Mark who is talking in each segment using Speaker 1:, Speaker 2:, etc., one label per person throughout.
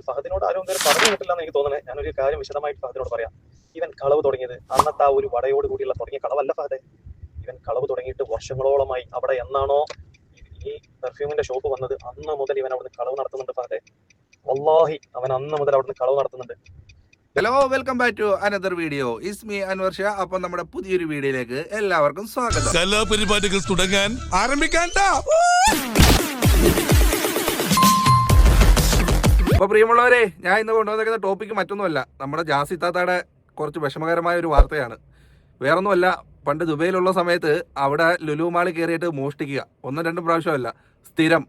Speaker 1: ഫഹദിനോട് ആരും ഇതുവരെ പറഞ്ഞു കിട്ടില്ല എന്ന് എനിക്ക് തോന്നുന്നത്. ഞാനൊരു കാര്യം വിശദമായിട്ട് ഫഹദിനോട് പറയാം. ഇവൻ കളവ് തുടങ്ങിയത് അന്നത്തെ ആ ഒരു വടയോട് കൂടിയുള്ള തുടങ്ങിയ കളവല്ല ഫഹദെ. ഇവൻ കളവ് തുടങ്ങിയിട്ട് വർഷങ്ങളോളമായി. അവിടെ എന്നാണോ ഈ പെർഫ്യൂമിന്റെ ഷോപ്പ് വന്നത് അന്ന് മുതൽ ഇവൻ അവിടുന്ന് കളവ് നടത്തുന്നുണ്ട് ഫഹദെ. വല്ലാഹി അവൻ അന്ന് മുതൽ അവിടുന്ന് കളവ് നടത്തുന്നുണ്ട്.
Speaker 2: Hello, welcome back to another video. Is me Anwar Shah. അപ്പൊ നമ്മുടെ പുതിയൊരു വീഡിയോയിലേക്ക് എല്ലാവർക്കും സ്വാഗതം.
Speaker 3: കലാപരിപാടികൾ തുടങ്ങാൻ ആരംഭിക്കാൻ.
Speaker 2: അപ്പൊ പ്രിയമുള്ളവരെ, ഞാൻ ഇന്ന് കൊണ്ടുവന്നിരിക്കുന്ന ടോപ്പിക്ക് മറ്റൊന്നുമല്ല, നമ്മുടെ ജാസി താത്തയുടെ കുറച്ച് വിഷമകരമായ ഒരു വാർത്തയാണ്. വേറൊന്നുമല്ല, പണ്ട് ദുബൈയിലുള്ള സമയത്ത് അവിടെ ലുലു മാളിൽ കയറിയിട്ട് മോഷ്ടിക്കുക, ഒന്നും രണ്ടും പ്രാവശ്യമല്ല, സ്ഥിരം.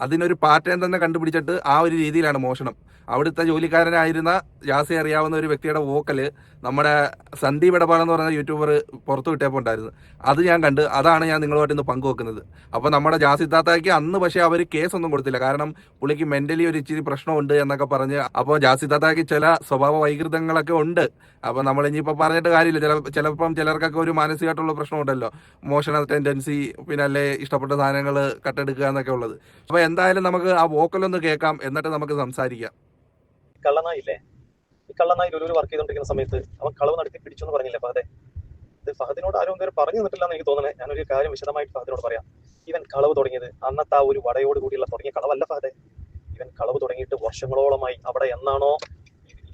Speaker 2: അതിനൊരു പാറ്റേൺ തന്നെ കണ്ടുപിടിച്ചിട്ട് ആ ഒരു രീതിയിലാണ് മോഷണം. അവിടുത്തെ ജോലിക്കാരനായിരുന്ന ജാസി അറിയാവുന്ന ഒരു വ്യക്തിയുടെ വോക്കല് നമ്മുടെ സന്ദീപ് ഇടപാട് എന്ന് പറയുന്ന യൂട്യൂബർ പുറത്തു വിട്ടപ്പോൾ ഉണ്ടായിരുന്നു. അത് ഞാൻ കണ്ട്, അതാണ് ഞാൻ നിങ്ങളുമായിട്ട് ഇന്ന് പങ്കുവെക്കുന്നത്. അപ്പോൾ നമ്മുടെ ജാസി താത്തയ്ക്ക് അന്ന് പക്ഷേ അവർ കേസൊന്നും കൊടുത്തില്ല, കാരണം പുള്ളിക്ക് മെന്റലി ഒരു ഇച്ചിരി പ്രശ്നമുണ്ട് എന്നൊക്കെ പറഞ്ഞ്. അപ്പോൾ ജാസി താത്തയ്ക്ക് ചില സ്വഭാവ വൈകൃതങ്ങളൊക്കെ ഉണ്ട്. അപ്പോൾ നമ്മൾ ഇനിയിപ്പോൾ പറഞ്ഞിട്ട് കാര്യമില്ല. ചിലപ്പം ചിലർക്കൊക്കെ ഒരു മാനസികമായിട്ടുള്ള പ്രശ്നമുണ്ടല്ലോ, മോഷണൽ ടെൻഡൻസി, പിന്നെ അല്ലേ ഇഷ്ടപ്പെട്ട സാധനങ്ങൾ കട്ടെടുക്കുക എന്നൊക്കെ ഉള്ളത്. അപ്പോൾ എന്തായാലും നമുക്ക് ആ വോക്കലൊന്ന് കേൾക്കാം, എന്നിട്ട് നമുക്ക് സംസാരിക്കാം.
Speaker 1: കള്ളനായില്ലേ, ഈ കള്ളനായി ലുലുവിൽ വർക്ക് ചെയ്തോണ്ടിരിക്കുന്ന സമയത്ത് അവൻ കളവ് നടത്തി പിടിച്ചു എന്ന് പറഞ്ഞില്ലേ ഫഹദെ. ഇത് ഫഹദിനോട് ആരും ഇതുവരെ പറഞ്ഞു തന്നിട്ടില്ല എന്ന് എനിക്ക് തോന്നുന്നത്. ഞാനൊരു കാര്യം വിശദമായിട്ട് ഫഹദിനോട് പറയാം. ഇവൻ കളവ് തുടങ്ങിയത് അന്നത്തെ ആ ഒരു വടയോട് കൂടിയുള്ള തുടങ്ങിയ കളവല്ല ഫഹദെ. ഇവൻ കളവ് തുടങ്ങിയിട്ട് വർഷങ്ങളോളമായി. അവിടെ എന്നാണോ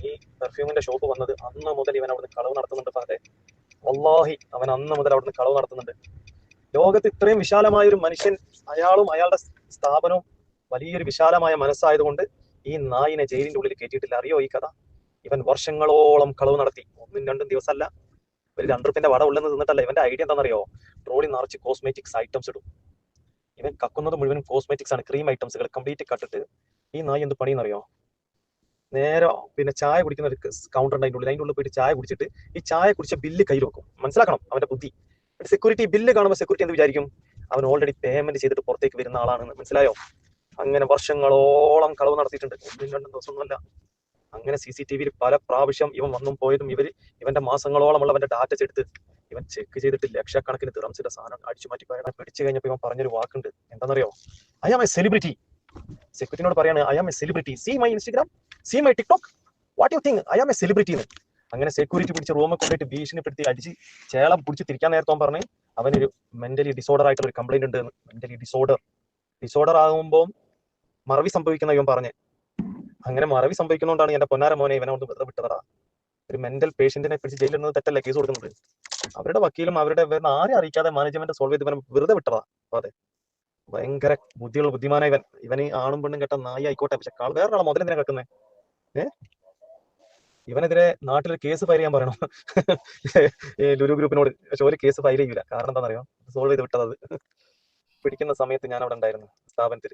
Speaker 1: ഈ പെർഫ്യൂമിന്റെ ഷോപ്പ് വന്നത് അന്ന് മുതൽ ഇവൻ അവിടുന്ന് കളവ് നടത്തുന്നുണ്ട് ഫഹദെ. വല്ലാഹി അവൻ അന്ന് മുതൽ അവിടുന്ന് കളവ് നടത്തുന്നുണ്ട്. ലോകത്ത് ഇത്രയും വിശാലമായ ഒരു മനുഷ്യൻ, അയാളും അയാളുടെ സ്ഥാപനവും വലിയൊരു വിശാലമായ മനസ്സായതുകൊണ്ട് ഈ നായിനെ ജയിലിന്റെ ഉള്ളിൽ കയറ്റിയിട്ടില്ല. അറിയോ ഈ കഥ? ഇവൻ വർഷങ്ങളോളം കളവ് നടത്തി. ഒന്നും രണ്ടും ദിവസമല്ല, ഒരു 2 റുപ്യന്റെ വട ഉള്ളെന്ന് തിന്നിട്ടല്ല. ഇവന്റെ ഐഡിയ എന്താണെന്നറിയോ? ട്രോളി നിറച്ച് കോസ്മെറ്റിക്സ് ഐറ്റംസ് ഇടും. ഇവൻ കക്കുന്നത് മുഴുവനും കോസ്മെറ്റിക്സ് ആണ്, ക്രീം ഐറ്റംസുകൾ കംപ്ലീറ്റ് കട്ടിട്ട്. ഈ നായി എന്ത് പണിയെന്നറിയോ? നേരെ പിന്നെ ചായ കുടിക്കുന്ന ഒരു കൗണ്ടർ ഉണ്ട് അതിൻ്റെ ഉള്ളിൽ പോയിട്ട് ചായ കുടിച്ചിട്ട് ഈ ചായ കുടിച്ച ബില്ല് കയ്യിൽ വെക്കും. മനസ്സിലാക്കണം അവന്റെ ബുദ്ധി. സെക്യൂരിറ്റി ബില്ല് കാണുമ്പോൾ സെക്യൂരിറ്റി എന്ത് വിചാരിക്കും? അവൻ ഓൾറെഡി പേയ്മെന്റ് ചെയ്തിട്ട് പുറത്തേക്ക് വരുന്ന ആളാണെന്ന്. മനസ്സിലായോ? അങ്ങനെ വർഷങ്ങളോളം കളവ് നടത്തിയിട്ടുണ്ട്. 1-2 ദിവസമൊന്നുമല്ല. അങ്ങനെ CCTVയിൽ പല പ്രാവശ്യം ഇവൻ വന്നും പോയതും ഇവന്റെ മാസങ്ങളോളമുള്ള അവന്റെ ഡാറ്റ എടുത്ത് ഇവൻ ചെക്ക് ചെയ്തിട്ട് ലക്ഷക്കണക്കിന് ദിർഹംസിന്റെ സാധനം അടിച്ചു മാറ്റി പിടിച്ചു കഴിഞ്ഞപ്പോൾ ഇവൻ പറഞ്ഞൊരു വാക്കുണ്ട്. എന്താണെന്നറിയോ? I am a celebrity. സെക്യൂരിറ്റിനോട് പറയാണ്, I am a celebrity, see my Instagram, see my TikTok, what you think, I am a celebrity എന്ന്. അങ്ങനെ സെക്യൂരിറ്റി പിടിച്ച് റൂമിൽ കൊണ്ടിട്ട് ഭീഷണിപ്പെടുത്തി അടിച്ച് ചേളം പിടിച്ച് തിരിക്കാൻ നേരത്തോൻ പറഞ്ഞ് അവനൊരു മെന്റലി ഡിസോർഡർ ആയിട്ടുള്ള ഒരു കംപ്ലൈന്റ് ഉണ്ട്. മെന്റലി ഡിസോർഡർ ആകുമ്പോൾ മറവി സംഭവിക്കുന്ന ഇവൻ പറഞ്ഞ്. അങ്ങനെ മറവി സംഭവിക്കുന്നതുകൊണ്ടാണ് എന്റെ പൊന്നാര മോനെ ഇവനോട് വെറുതെ വിട്ടതാ. ഒരു മെന്റൽ പേഷ്യന്റിനെ പിടിച്ച് ജയിലിടുന്നത് തെറ്റല്ലേ കേസ് കൊടുക്കുന്നത്? അവരുടെ വക്കീലും അവരുടെ ആരെയും അറിയിക്കാതെ മാനേജ്മെന്റ് സോൾവ് ചെയ്ത് ഇവനെ വെറുതെ വിട്ടതാ. അതെ, ഭയങ്കര ബുദ്ധിമാനായ ഇവന് ആണും പെണ്ണും കേട്ട നായി ആയിക്കോട്ടെ, പക്ഷെ വേറൊരാളെ മുതലെന്തിനാ കേൾക്കുന്നേ? ഇവനെതിരെ നാട്ടിൽ കേസ് ഫയൽ ചെയ്യാൻ പറയണം ലുലു ഗ്രൂപ്പിനോട്. പക്ഷെ ഒരു കേസ് ഫയൽ ചെയ്യൂല. കാരണം എന്താണെന്നറിയോ? സോൾവ് ചെയ്ത് വിട്ടത്. പിടിക്കുന്ന സമയത്ത് ഞാൻ അവിടെ ഉണ്ടായിരുന്നു സ്ഥാപനത്തിൽ.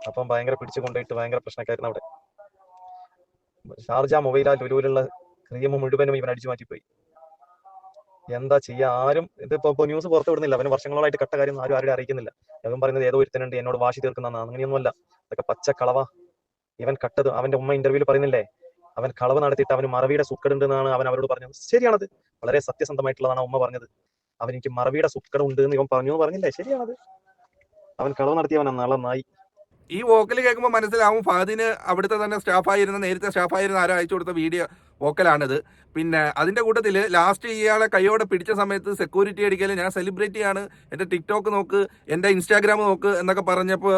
Speaker 1: അപ്പം ഭയങ്കര പിടിച്ചു കൊണ്ടുപോയിട്ട് ഭയങ്കര പ്രശ്നക്കായിരുന്നു അവിടെ. ഷാർജ മൊബൈല ലുലുവിലുള്ള ക്രീം മുഴുവനും ഇവൻ അടിച്ചു മാറ്റിപ്പോയി. എന്താ ചെയ്യാ? ആരും ഇതിപ്പോ ന്യൂസ് പുറത്തു വിടുന്നില്ല. അവന് വർഷങ്ങളായിട്ട് കട്ട കാര്യം ആരും അറിയിക്കുന്നില്ല. അവൻ പറയുന്നത് ഏതോ ഒരുത്തനുണ്ട് എന്നോട് വാശി തീർക്കുന്നതാണ്. അങ്ങനെയൊന്നുമല്ല, അതൊക്കെ പച്ച കളവാ. ഇവൻ കട്ടത് അവന്റെ ഉമ്മ ഇന്റർവ്യൂവിൽ പറയുന്നില്ലേ, അവൻ കളവ് നടത്തിയിട്ട് അവന് മറവിയുടെ സുക്കടുണ്ട് എന്നാണ് അവൻ അവരോട് പറഞ്ഞത്. ശരിയാണത്, വളരെ സത്യസന്ധമായിട്ടുള്ളതാണ് ഉമ്മ പറഞ്ഞത്. അവൻ എനിക്ക് മറവിയുടെ സുക്കട ഉണ്ട് എന്ന് ഇവൻ പറഞ്ഞില്ലേ? ശരിയാണത്. അവൻ കളവ് നടത്തിയവനാ നളനായി.
Speaker 2: ഈ വോക്കൽ കേൾക്കുമ്പോൾ മനസ്സിലാവും ഫഹദിന് അവിടുത്തെ തന്നെ നേരത്തെ സ്റ്റാഫായിരുന്ന ആരോ അയച്ചു കൊടുത്ത വീഡിയോ വോക്കലാണിത്. പിന്നെ അതിൻ്റെ കൂട്ടത്തിൽ ലാസ്റ്റ് ഇയാളെ കൈയോടെ പിടിച്ച സമയത്ത് സെക്യൂരിറ്റി അടിക്കൽ ഞാൻ സെലിബ്രിറ്റിയാണ്, എൻ്റെ ടിക്ടോക്ക് നോക്ക്, എൻ്റെ ഇൻസ്റ്റാഗ്രാം നോക്ക് എന്നൊക്കെ പറഞ്ഞപ്പോൾ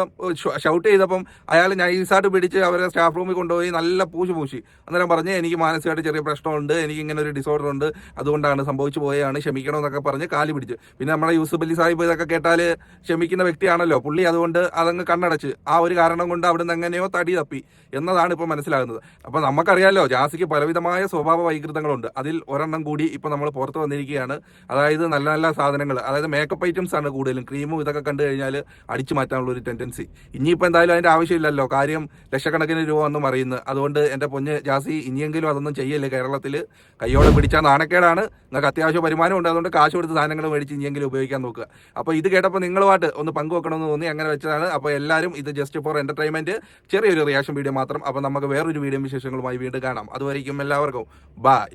Speaker 2: ഷൗട്ട് ചെയ്തപ്പം അയാൾ നൈസായിട്ട് പിടിച്ച് അവരെ സ്റ്റാഫ് റൂമിൽ കൊണ്ടുപോയി നല്ല പൂശി. അന്നേരം പറഞ്ഞ് എനിക്ക് മാനസികമായിട്ട് ചെറിയ പ്രശ്നമുണ്ട്, എനിക്ക് ഇങ്ങനെ ഒരു ഡിസോർഡർ ഉണ്ട്, അതുകൊണ്ടാണ് സംഭവിച്ചു പോയാണ്, ക്ഷമിക്കണമെന്നൊക്കെ പറഞ്ഞ് കാല് പിടിച്ച്. പിന്നെ നമ്മുടെ യൂസുഫ് അലി സാഹിബ് ഇതൊക്കെ കേട്ടാൽ ക്ഷമിക്കുന്ന വ്യക്തിയാണല്ലോ പുള്ളി, അതുകൊണ്ട് അതങ്ങ് കണ്ണടച്ച് ആ ഒരു കാരണം കൊണ്ട് അവിടുന്ന് എങ്ങനെയോ തടി തപ്പി എന്നതാണ് ഇപ്പോൾ മനസ്സിലാകുന്നത്. അപ്പോൾ നമുക്കറിയാമല്ലോ ജാസിക്ക് പലവിധമായ സ്വഭാവ വൈകൃതങ്ങളുണ്ട്. അതിൽ ഒരെണ്ണം കൂടി ഇപ്പോൾ നമ്മൾ പുറത്ത് വന്നിരിക്കുകയാണ്. അതായത് നല്ല നല്ല സാധനങ്ങൾ, അതായത് മേക്കപ്പ് ഐറ്റംസ് ആണ് കൂടുതലും. ക്രീമും ഇതൊക്കെ കണ്ടു കഴിഞ്ഞാൽ അടിച്ചു മാറ്റാനുള്ള ഒരു ടെൻഡൻസി. ഇനിയിപ്പോൾ എന്തായാലും അതിൻ്റെ ആവശ്യമില്ലല്ലോ, കാര്യം ലക്ഷക്കണക്കിന് രൂപ ഒന്നും അറിയുന്നത്. അതുകൊണ്ട് എൻ്റെ പൊന്ന് ജാസി, ഇനിയെങ്കിലും അതൊന്നും ചെയ്യല്ലേ. കേരളത്തിൽ കയ്യോടെ പിടിച്ചാൽ നാണക്കേടാണ്. നിങ്ങൾക്ക് അത്യാവശ്യം വരുമാനമുണ്ട്, അതുകൊണ്ട് കാശ് കൊടുത്ത് സാധനങ്ങൾ മേടിച്ച് ഇനിയെങ്കിലും ഉപയോഗിക്കാൻ നോക്കുക. അപ്പോൾ ഇത് കേട്ടപ്പോൾ നിങ്ങളുമായിട്ട് ഒന്ന് പങ്കുവെക്കണമെന്ന് തോന്നി, അങ്ങനെ വെച്ചതാണ്. അപ്പോൾ എല്ലാവരും ഇത് ജസ്റ്റ് ഫോർ എന്റർടൈൻമെന്റ്, ചെറിയൊരു റിയാക്ഷൻ വീഡിയോ മാത്രം. അപ്പോൾ നമുക്ക് വേറൊരു വീഡിയോ വിശേഷങ്ങളുമായി വീണ്ടും കാണാം. അതുവരെയും എല്ലാവർക്കും ബൈ.